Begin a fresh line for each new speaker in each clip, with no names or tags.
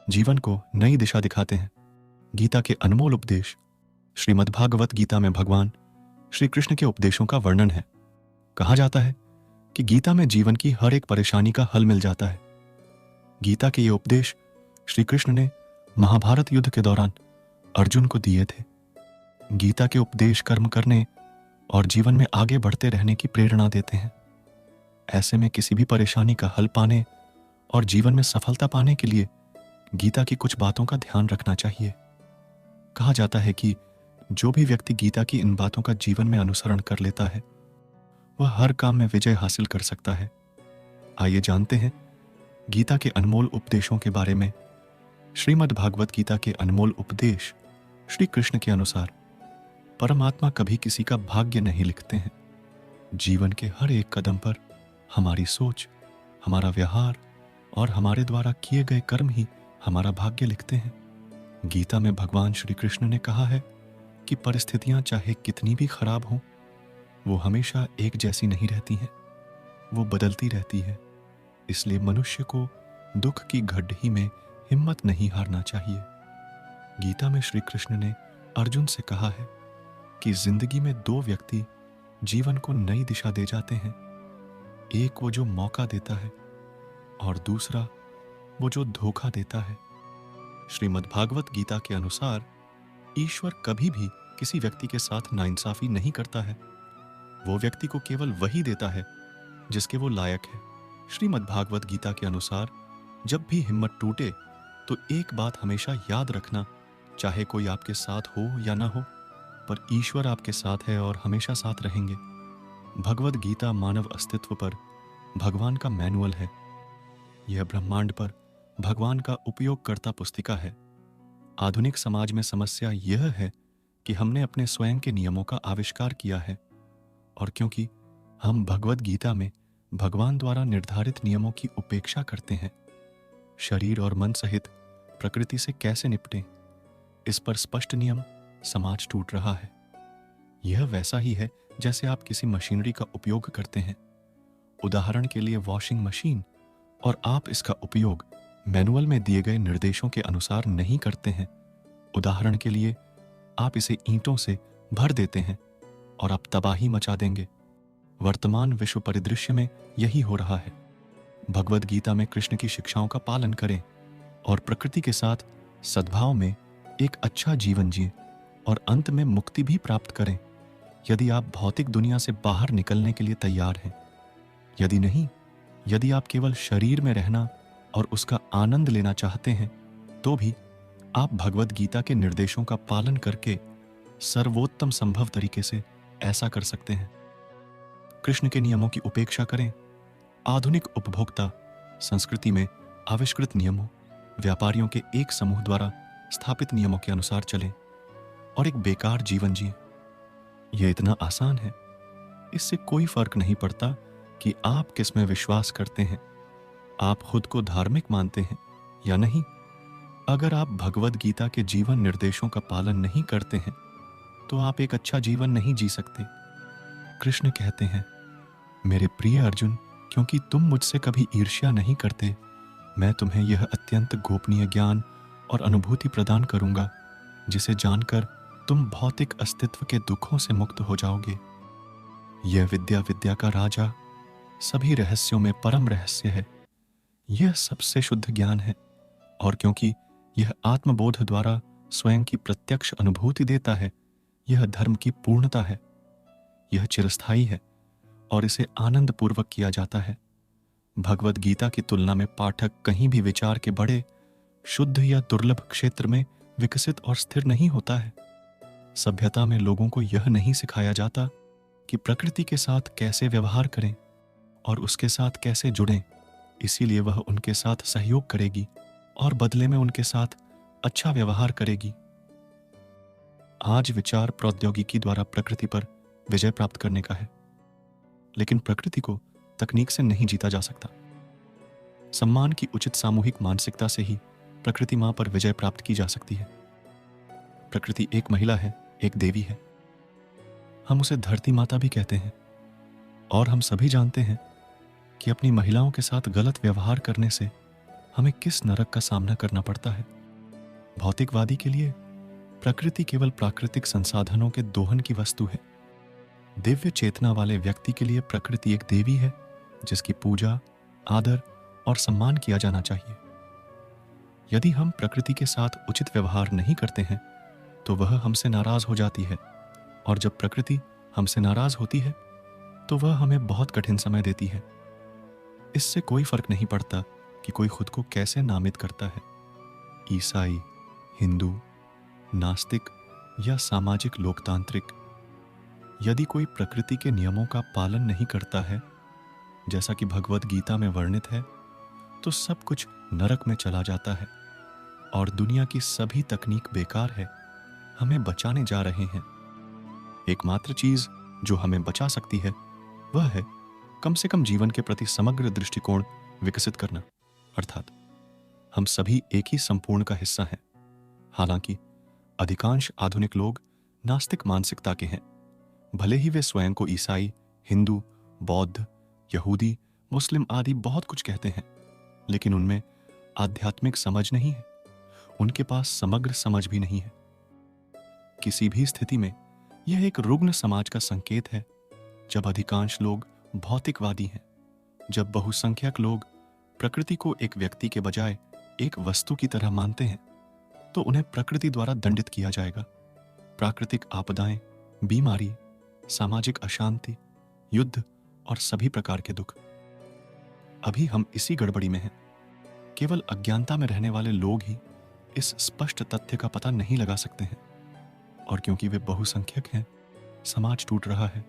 जीवन को नई दिशा दिखाते हैं। गीता के अनमोल उपदेश। श्रीमद् भागवत गीता में भगवान श्री कृष्ण के उपदेशों का वर्णन है। कहा जाता है कि गीता में जीवन की हर एक परेशानी का हल मिल जाता है। गीता के ये उपदेश श्री कृष्ण ने महाभारत युद्ध के दौरान अर्जुन को दिए थे। गीता के उपदेश कर्म करने और जीवन में आगे बढ़ते रहने की प्रेरणा देते हैं। ऐसे में किसी भी परेशानी का हल पाने और जीवन में सफलता पाने के लिए गीता की कुछ बातों का ध्यान रखना चाहिए। कहा जाता है कि जो भी व्यक्ति गीता की इन बातों का जीवन में अनुसरण कर लेता है वह हर काम में विजय हासिल कर सकता है। आइए जानते हैं गीता के अनमोल उपदेशों के बारे में। श्रीमद् भागवत गीता के अनमोल उपदेश। श्री कृष्ण के अनुसार परमात्मा कभी किसी का भाग्य नहीं लिखते हैं। जीवन के हर एक कदम पर हमारी सोच, हमारा व्यवहार और हमारे द्वारा किए गए कर्म ही हमारा भाग्य लिखते हैं। गीता में भगवान श्री कृष्ण ने कहा है कि परिस्थितियां चाहे कितनी भी खराब हों, वो हमेशा एक जैसी नहीं रहती हैं, वो बदलती रहती है। इसलिए मनुष्य को दुख की घड़ी में हिम्मत नहीं हारना चाहिए। गीता में श्री कृष्ण ने अर्जुन से कहा है कि जिंदगी में दो व्यक्ति जीवन को नई दिशा दे जाते हैं। एक वो जो मौका देता है और दूसरा वो जो धोखा देता है। श्रीमद् भागवत गीता के अनुसार ईश्वर कभी भी किसी व्यक्ति के साथ नाइंसाफी नहीं करता है। वो व्यक्ति को केवल वही देता है जिसके वो लायक है। श्रीमद् भागवत गीता के अनुसार जब भी हिम्मत टूटे तो एक बात हमेशा याद रखना, चाहे कोई आपके साथ हो या ना हो, पर ईश्वर आपके साथ है और हमेशा साथ रहेंगे। भगवद गीता मानव अस्तित्व पर भगवान का मैनुअल है। यह ब्रह्मांड पर भगवान का उपयोगकर्ता पुस्तिका है। आधुनिक समाज में समस्या यह है कि हमने अपने स्वयं के नियमों का आविष्कार किया है, और क्योंकि हम भगवद गीता में भगवान द्वारा निर्धारित नियमों की उपेक्षा करते हैं, शरीर और मन सहित प्रकृति से कैसे निपटें, इस पर स्पष्ट नियम समाज टूट रहा है। यह वैसा ही है जैसे आप किसी मशीनरी का उपयोग करते हैं, उदाहरण के लिए वॉशिंग मशीन, और आप इसका उपयोग मैनुअल में दिए गए निर्देशों के अनुसार नहीं करते हैं। उदाहरण के लिए आप इसे ईंटों से भर देते हैं और आप तबाही मचा देंगे। वर्तमान विश्व परिदृश्य में यही हो रहा है। भगवद गीता में कृष्ण की शिक्षाओं का पालन करें और प्रकृति के साथ सद्भाव में एक अच्छा जीवन जिएं और अंत में मुक्ति भी प्राप्त करें, यदि आप भौतिक दुनिया से बाहर निकलने के लिए तैयार हैं। यदि नहीं, यदि आप केवल शरीर में रहना और उसका आनंद लेना चाहते हैं, तो भी आप भगवद गीता के निर्देशों का पालन करके सर्वोत्तम संभव तरीके से ऐसा कर सकते हैं। कृष्ण के नियमों की उपेक्षा करें। आधुनिक उपभोक्ता संस्कृति में आविष्कृत नियमों, व्यापारियों के एक समूह द्वारा स्थापित नियमों के अनुसार चलें और एक बेकार जीवन जिएं। यह इतना आसान है, इससे कोई फर्क नहीं पड़ता कि आप किस में विश्वास करते हैं, आप खुद को धार्मिक मानते हैं या नहीं। अगर आप भगवद गीता के जीवन निर्देशों का पालन नहीं करते हैं तो आप एक अच्छा जीवन नहीं जी सकते। कृष्ण कहते हैं, मेरे प्रिय अर्जुन, क्योंकि तुम मुझसे कभी ईर्ष्या नहीं करते, मैं तुम्हें यह अत्यंत गोपनीय ज्ञान और अनुभूति प्रदान करूंगा, जिसे जानकर तुम भौतिक अस्तित्व के दुखों से मुक्त हो जाओगे। यह विद्या विद्या का राजा, सभी रहस्यों में परम रहस्य है। यह सबसे शुद्ध ज्ञान है, और क्योंकि यह आत्मबोध द्वारा स्वयं की प्रत्यक्ष अनुभूति देता है, यह धर्म की पूर्णता है। यह चिरस्थायी है और इसे आनंद पूर्वक किया जाता है। भगवद गीता की तुलना में पाठक कहीं भी विचार के बड़े, शुद्ध या दुर्लभ क्षेत्र में विकसित और स्थिर नहीं होता है। सभ्यता में लोगों को यह नहीं सिखाया जाता कि प्रकृति के साथ कैसे व्यवहार करें और उसके साथ कैसे जुड़ें। इसीलिए वह उनके साथ सहयोग करेगी और बदले में उनके साथ अच्छा व्यवहार करेगी। आज विचार प्रौद्योगिकी द्वारा प्रकृति पर विजय प्राप्त करने का है, लेकिन प्रकृति को तकनीक से नहीं जीता जा सकता। सम्मान की उचित सामूहिक मानसिकता से ही प्रकृति मां पर विजय प्राप्त की जा सकती है। प्रकृति एक महिला है, एक देवी है। हम उसे धरती माता भी कहते हैं, और हम सभी जानते हैं कि अपनी महिलाओं के साथ गलत व्यवहार करने से हमें किस नरक का सामना करना पड़ता है। भौतिकवादी के लिए प्रकृति केवल प्राकृतिक संसाधनों के दोहन की वस्तु है। दिव्य चेतना वाले व्यक्ति के लिए प्रकृति एक देवी है जिसकी पूजा, आदर और सम्मान किया जाना चाहिए। यदि हम प्रकृति के साथ उचित व्यवहार नहीं करते हैं तो वह हमसे नाराज हो जाती है, और जब प्रकृति हमसे नाराज होती है तो वह हमें बहुत कठिन समय देती है। इससे कोई फर्क नहीं पड़ता कि कोई खुद को कैसे नामित करता है, ईसाई, हिंदू, नास्तिक या सामाजिक लोकतांत्रिक। यदि कोई प्रकृति के नियमों का पालन नहीं करता है, जैसा कि भगवद गीता में वर्णित है, तो सब कुछ नरक में चला जाता है और दुनिया की सभी तकनीक बेकार है। हमें बचाने जा रहे हैं। एकमात्र चीज जो हमें बचा सकती है वह है कम से कम जीवन के प्रति समग्र दृष्टिकोण विकसित करना, अर्थात हम सभी एक ही संपूर्ण का हिस्सा हैं। हालांकि अधिकांश आधुनिक लोग नास्तिक मानसिकता के हैं। भले ही वे स्वयं को ईसाई, हिंदू, बौद्ध, यहूदी, मुस्लिम आदि बहुत कुछ कहते हैं, लेकिन उनमें आध्यात्मिक समझ नहीं है। उनके पास समग्र समझ भी नहीं है। किसी भी स्थिति में यह एक रुग्ण समाज का संकेत है। जब अधिकांश लोग भौतिकवादी हैं, जब बहुसंख्यक लोग प्रकृति को एक व्यक्ति के बजाय एक वस्तु की तरह मानते हैं, तो उन्हें प्रकृति द्वारा दंडित किया जाएगा। प्राकृतिक आपदाएं, बीमारी, सामाजिक अशांति, युद्ध और सभी प्रकार के दुख। अभी हम इसी गड़बड़ी में हैं। केवल अज्ञानता में रहने वाले लोग ही इस स्पष्ट तथ्य का पता नहीं लगा सकते हैं, और क्योंकि वे बहुसंख्यक हैं, समाज टूट रहा है।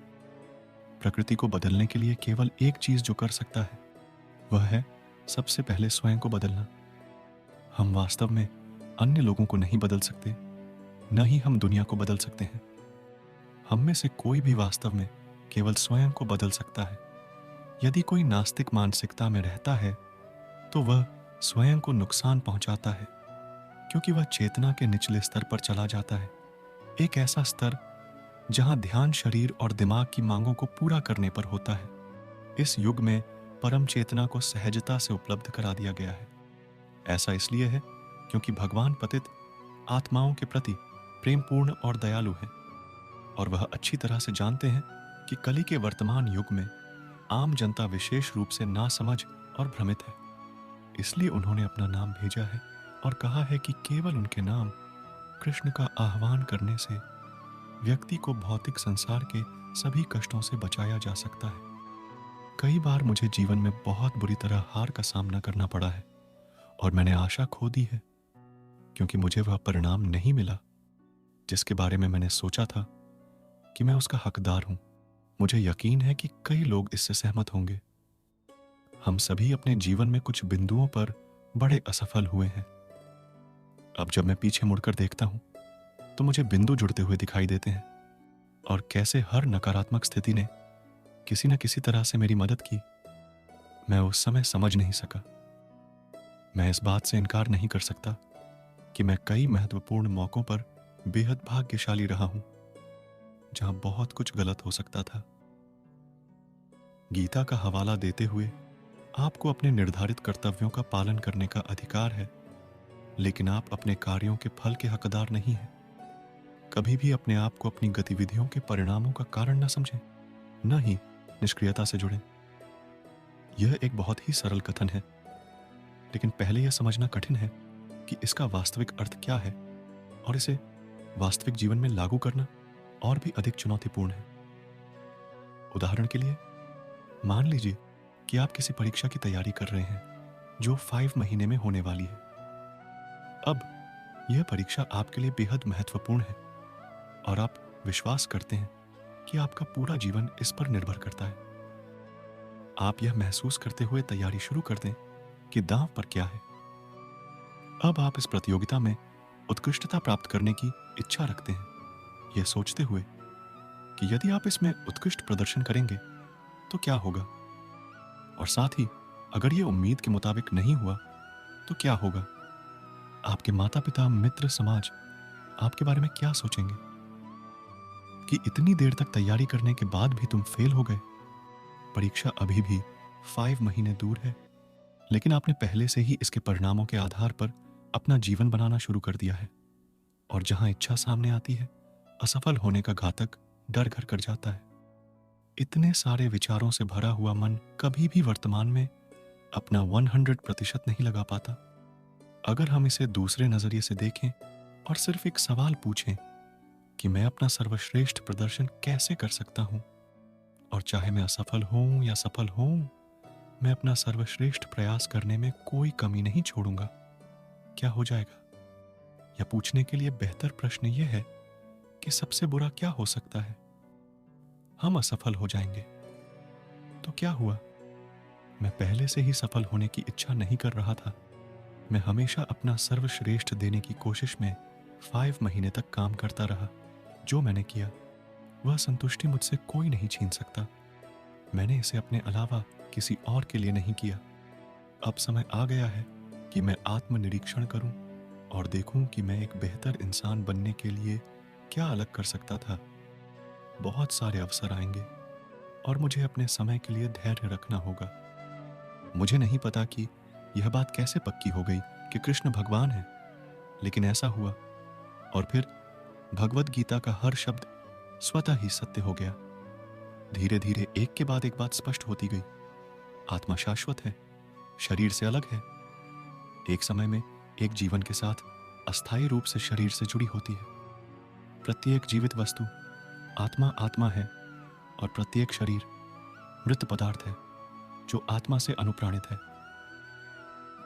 प्रकृति को बदलने के लिए केवल एक चीज जो कर सकता है वह है सबसे पहले स्वयं को बदलना। हम वास्तव में अन्य लोगों को नहीं बदल सकते, न ही हम दुनिया को बदल सकते हैं। हम में से कोई भी वास्तव में केवल स्वयं को बदल सकता है। यदि कोई नास्तिक मानसिकता में रहता है तो वह स्वयं को नुकसान पहुंचाता है, क्योंकि वह चेतना के निचले स्तर पर चला जाता है, एक ऐसा स्तर जहां ध्यान शरीर और दिमाग की मांगों को पूरा करने पर होता है। इस युग में परम चेतना को सहजता से उपलब्ध करा दिया गया है। ऐसा इसलिए है क्योंकि भगवान पतित आत्माओं के प्रति प्रेमपूर्ण और दयालु हैं, और वह अच्छी तरह से जानते हैं कि कली के वर्तमान युग में आम जनता विशेष रूप से नासमझ और भ्रमित है। इसलिए उन्होंने अपना नाम भेजा है और कहा है कि केवल उनके नाम कृष्ण का आह्वान करने से व्यक्ति को भौतिक संसार के सभी कष्टों से बचाया जा सकता है। कई बार मुझे जीवन में बहुत बुरी तरह हार का सामना करना पड़ा है और मैंने आशा खो दी है, क्योंकि मुझे वह परिणाम नहीं मिला जिसके बारे में मैंने सोचा था कि मैं उसका हकदार हूं। मुझे यकीन है कि कई लोग इससे सहमत होंगे। हम सभी अपने जीवन में कुछ बिंदुओं पर बड़े असफल हुए हैं। अब जब मैं पीछे मुड़कर देखता हूं तो मुझे बिंदु जुड़ते हुए दिखाई देते हैं, और कैसे हर नकारात्मक स्थिति ने किसी न किसी तरह से मेरी मदद की, मैं उस समय समझ नहीं सका। मैं इस बात से इनकार नहीं कर सकता कि मैं कई महत्वपूर्ण मौकों पर बेहद भाग्यशाली रहा हूं जहां बहुत कुछ गलत हो सकता था। गीता का हवाला देते हुए आपको अपने निर्धारित कर्तव्यों का पालन करने का अधिकार है, लेकिन आप अपने कार्यों के फल के हकदार नहीं हैं। कभी भी अपने आप को अपनी गतिविधियों के परिणामों का कारण न समझें, न ही निष्क्रियता से जुड़ें। यह एक बहुत ही सरल कथन है, लेकिन पहले यह समझना कठिन है कि इसका वास्तविक अर्थ क्या है, और इसे वास्तविक जीवन में लागू करना और भी अधिक चुनौतीपूर्ण है। उदाहरण के लिए, मान लीजिए कि आप किसी परीक्षा की तैयारी कर रहे हैं जो 5 महीने में होने वाली है। अब यह परीक्षा आपके लिए बेहद महत्वपूर्ण है और आप विश्वास करते हैं कि आपका पूरा जीवन इस पर निर्भर करता है। आप यह महसूस करते हुए तैयारी शुरू कर दें कि दांव पर क्या है। अब आप इस प्रतियोगिता में उत्कृष्टता प्राप्त करने की इच्छा रखते हैं, यह सोचते हुए कि यदि आप इसमें उत्कृष्ट प्रदर्शन करेंगे तो क्या होगा, और साथ ही अगर यह उम्मीद के मुताबिक नहीं हुआ तो क्या होगा। आपके माता पिता, मित्र, समाज आपके बारे में क्या सोचेंगे कि इतनी देर तक तैयारी करने के बाद भी तुम फेल हो गए। परीक्षा अभी भी 5 महीने दूर है। लेकिन आपने पहले से ही इसके परिणामों के आधार पर अपना जीवन बनाना शुरू कर दिया है, और जहां इच्छा सामने आती है, असफल होने का घातक डर घर कर जाता है। इतने सारे विचारों से भरा हुआ मन कभी भी वर्तमान में अपना 100% नहीं लगा पाता। अगर हम इसे दूसरे नजरिए से देखें और सिर्फ एक सवाल पूछें कि मैं अपना सर्वश्रेष्ठ प्रदर्शन कैसे कर सकता हूं, और चाहे मैं असफल हूं या सफल हूं, मैं अपना सर्वश्रेष्ठ प्रयास करने में कोई कमी नहीं छोड़ूंगा, क्या हो जाएगा? या पूछने के लिए बेहतर प्रश्न यह है कि सबसे बुरा क्या हो सकता है? हम असफल हो जाएंगे। तो क्या हुआ? मैं पहले से ही सफल होने की इच्छा नहीं कर रहा था। मैं हमेशा अपना सर्वश्रेष्ठ देने की कोशिश में 5 महीने तक काम करता रहा। जो मैंने किया वह संतुष्टि मुझसे कोई नहीं छीन सकता। मैंने इसे अपने अलावा किसी और के लिए नहीं किया। अब समय आ गया है कि मैं आत्मनिरीक्षण करूं और देखूं कि मैं एक बेहतर इंसान बनने के लिए क्या अलग कर सकता था। बहुत सारे अवसर आएंगे और मुझे अपने समय के लिए धैर्य रखना होगा। मुझे नहीं पता कि यह बात कैसे पक्की हो गई कि कृष्ण भगवान है, लेकिन ऐसा हुआ, और फिर भगवत गीता का हर शब्द स्वतः ही सत्य हो गया। धीरे धीरे एक के बाद एक बात स्पष्ट होती गई। आत्मा शाश्वत है, शरीर से अलग है। एक समय में एक जीवन के साथ अस्थायी रूप से शरीर से जुड़ी होती है। प्रत्येक जीवित वस्तु आत्मा आत्मा है, और प्रत्येक शरीर मृत पदार्थ है जो आत्मा से अनुप्राणित है।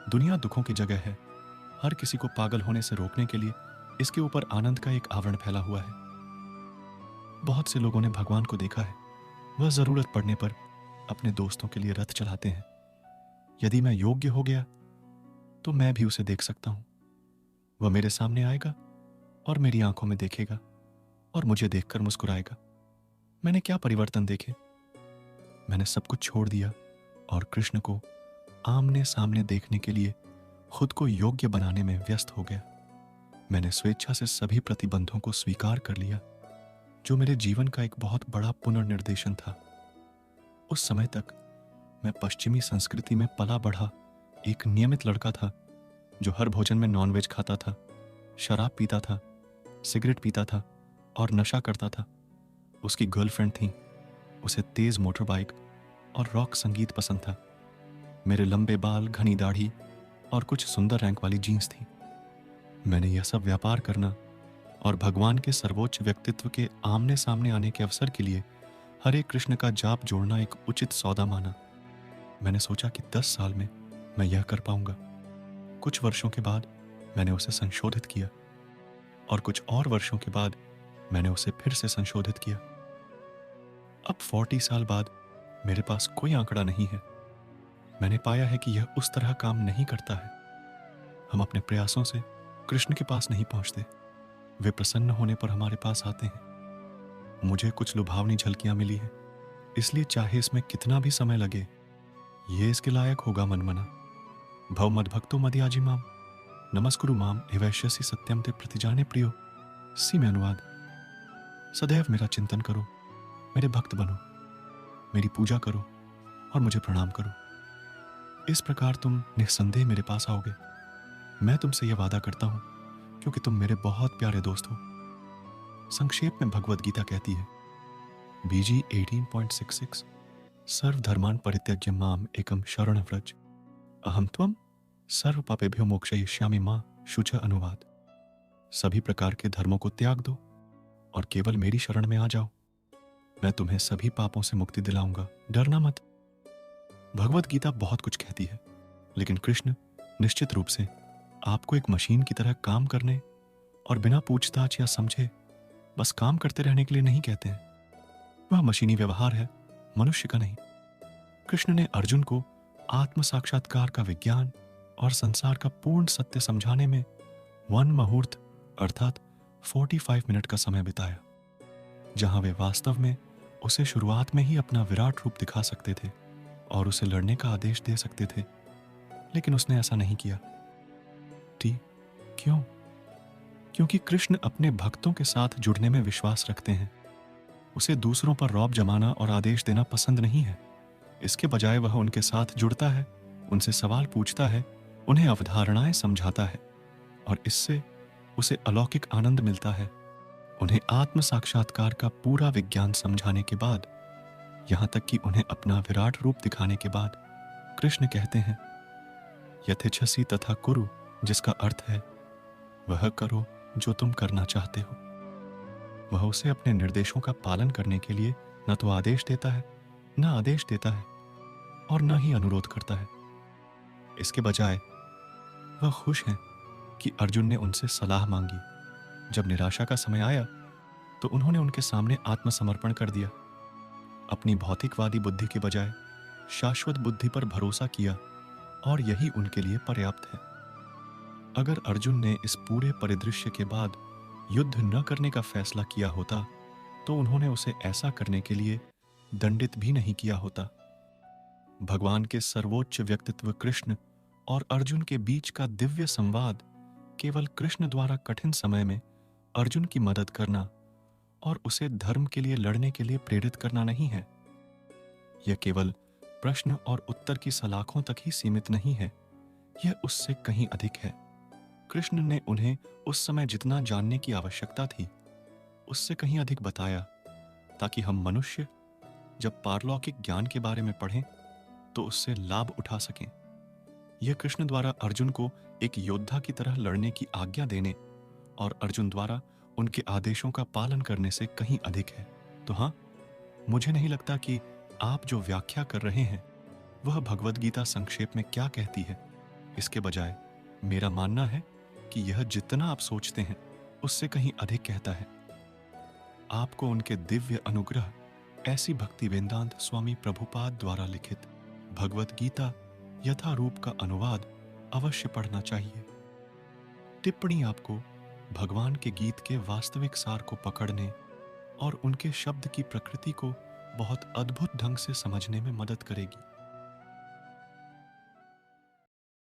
दुनिया दुखों की जगह है। हर किसी को पागल होने से रोकने के लिए इसके ऊपर आनंद का एक आवरण फैला हुआ है। बहुत से लोगों ने भगवान को देखा है। वह जरूरत पड़ने पर अपने दोस्तों के लिए रथ चलाते हैं। यदि मैं योग्य हो गया तो मैं भी उसे देख सकता हूं। वह मेरे सामने आएगा और मेरी आंखों में देखेगा और मुझे देखकर मुस्कुराएगा। मैंने क्या परिवर्तन देखे? मैंने सब कुछ छोड़ दिया और कृष्ण को आमने सामने देखने के लिए खुद को योग्य बनाने में व्यस्त हो गया। मैंने स्वेच्छा से सभी प्रतिबंधों को स्वीकार कर लिया, जो मेरे जीवन का एक बहुत बड़ा पुनर्निर्देशन था। उस समय तक मैं पश्चिमी संस्कृति में पला बढ़ा एक नियमित लड़का था, जो हर भोजन में नॉनवेज खाता था, शराब पीता था, सिगरेट पीता था और नशा करता था। उसकी गर्लफ्रेंड थी। उसे तेज मोटर बाइक और रॉक संगीत पसंद था। मेरे लंबे बाल, घनी दाढ़ी और कुछ सुंदर रैंक वाली जीन्स थी। मैंने यह सब व्यापार करना और भगवान के सर्वोच्च व्यक्तित्व के आमने सामने आने के अवसर के लिए हरे कृष्ण का जाप जोड़ना एक उचित सौदा माना। मैंने सोचा कि 10 साल में मैं यह कर पाऊंगा। कुछ वर्षों के बाद मैंने उसे संशोधित किया, और कुछ और वर्षों के बाद मैंने उसे फिर से संशोधित किया। अब 40 साल बाद मेरे पास कोई आंकड़ा नहीं है। मैंने पाया है कि यह उस तरह काम नहीं करता है। हम अपने प्रयासों से कृष्ण के पास नहीं पहुंचते। वे प्रसन्न होने पर हमारे पास आते हैं। मुझे कुछ लुभावनी झलकियां मिली है, इसलिए चाहे इसमें कितना भी समय लगे, ये इसके लायक होगा। मनमना भव मद्भक्तो मदयाजी माम नमस्कुरु माम एवैश्यसि सत्यम ते प्रतिजाने प्रियो। सी में अनुवाद। सदैव मेरा चिंतन करो, मेरे भक्त बनो, मेरी पूजा करो और मुझे प्रणाम करो। इस प्रकार तुम निस्संदेह मेरे पास आओगे। मैं तुमसे यह वादा करता हूं, क्योंकि तुम मेरे बहुत प्यारे दोस्त हो। संक्षेप में भगवद गीता कहती है, बीजी 18.66 सर्वधर्मान् परित्यज्य माम एकम शरणं व्रज अहम त्वं सर्व पापेभ्यो मोक्षयिष्यामि मां शुच। अनुवाद। सभी प्रकार के धर्मों को त्याग दो और केवल मेरी शरण में आ जाओ। मैं तुम्हें सभी पापों से मुक्ति दिलाऊंगा, डरना मत। भगवत गीता बहुत कुछ कहती है, लेकिन कृष्ण निश्चित रूप से आपको एक मशीन की तरह काम करने और बिना पूछताछ या समझे बस काम करते रहने के लिए नहीं कहते हैं। वह मशीनी व्यवहार है, मनुष्य का नहीं। कृष्ण ने अर्जुन को आत्म साक्षात्कार का विज्ञान और संसार का पूर्ण सत्य समझाने में 1 मुहूर्त अर्थात 45 मिनट का समय बिताया, जहां वे वास्तव में उसे शुरुआत में ही अपना विराट रूप दिखा सकते थे और उसे लड़ने का आदेश दे सकते थे, लेकिन उसने ऐसा नहीं किया। क्यों? क्योंकि कृष्ण अपने भक्तों के साथ जुड़ने में विश्वास रखते हैं। उसे दूसरों पर रौब जमाना और आदेश देना पसंद नहीं है। इसके बजाय वह उनके साथ जुड़ता है, उनसे सवाल पूछता है, उन्हें अवधारणाएं समझाता है और इससे उसे अलौकिक आनंद मिलता है। उन्हें आत्म साक्षात्कार का पूरा विज्ञान समझाने के बाद, यहां तक कि उन्हें अपना विराट रूप दिखाने के बाद, कृष्ण कहते हैं, यथेच्छसि तथा कुरु, जिसका अर्थ है वह करो जो तुम करना चाहते हो। वह उसे अपने निर्देशों का पालन करने के लिए न तो आदेश देता है, न आदेश देता है और न ही अनुरोध करता है। इसके बजाय वह खुश हैं कि अर्जुन ने उनसे सलाह मांगी। जब निराशा का समय आया तो उन्होंने उनके सामने आत्मसमर्पण कर दिया। अपनी भौतिकवादी बुद्धि के बजाय शाश्वत बुद्धि पर भरोसा किया और यही उनके लिए पर्याप्त है। अगर अर्जुन ने इस पूरे परिदृश्य के बाद युद्ध न करने का फैसला किया होता तो उन्होंने उसे ऐसा करने के लिए दंडित भी नहीं किया होता। भगवान के सर्वोच्च व्यक्तित्व कृष्ण और अर्जुन के बीच का दिव्य संवाद केवल कृष्ण द्वारा कठिन समय में अर्जुन की मदद करना और उसे धर्म के लिए लड़ने के लिए प्रेरित करना नहीं है। यह केवल प्रश्न और उत्तर की सलाखों तक ही सीमित नहीं है, यह उससे कहीं अधिक है। कृष्ण ने उन्हें उस समय जितना जानने की आवश्यकता थी उससे कहीं अधिक बताया, ताकि हम मनुष्य जब पारलौकिक ज्ञान के बारे में पढ़ें तो उससे लाभ उठा सकें। यह कृष्ण द्वारा अर्जुन को एक योद्धा की तरह लड़ने की आज्ञा देने और अर्जुन द्वारा उनके आदेशों का पालन करने से कहीं अधिक है। तो हाँ, मुझे नहीं लगता कि आप जो व्याख्या कर रहे हैं वह भगवद गीता संक्षेप में क्या कहती है। इसके बजाय मेरा मानना है कि यह जितना आप सोचते हैं उससे कहीं अधिक कहता है। आपको उनके दिव्य अनुग्रह ऐसी भक्ति वेदांत स्वामी प्रभुपाद द्वारा लिखित भगवद गीता यथारूप का अनुवाद अवश्य पढ़ना चाहिए। टिप्पणी आपको भगवान के गीत के वास्तविक सार को पकड़ने और उनके शब्द की प्रकृति को बहुत अद्भुत ढंग से समझने में मदद करेगी।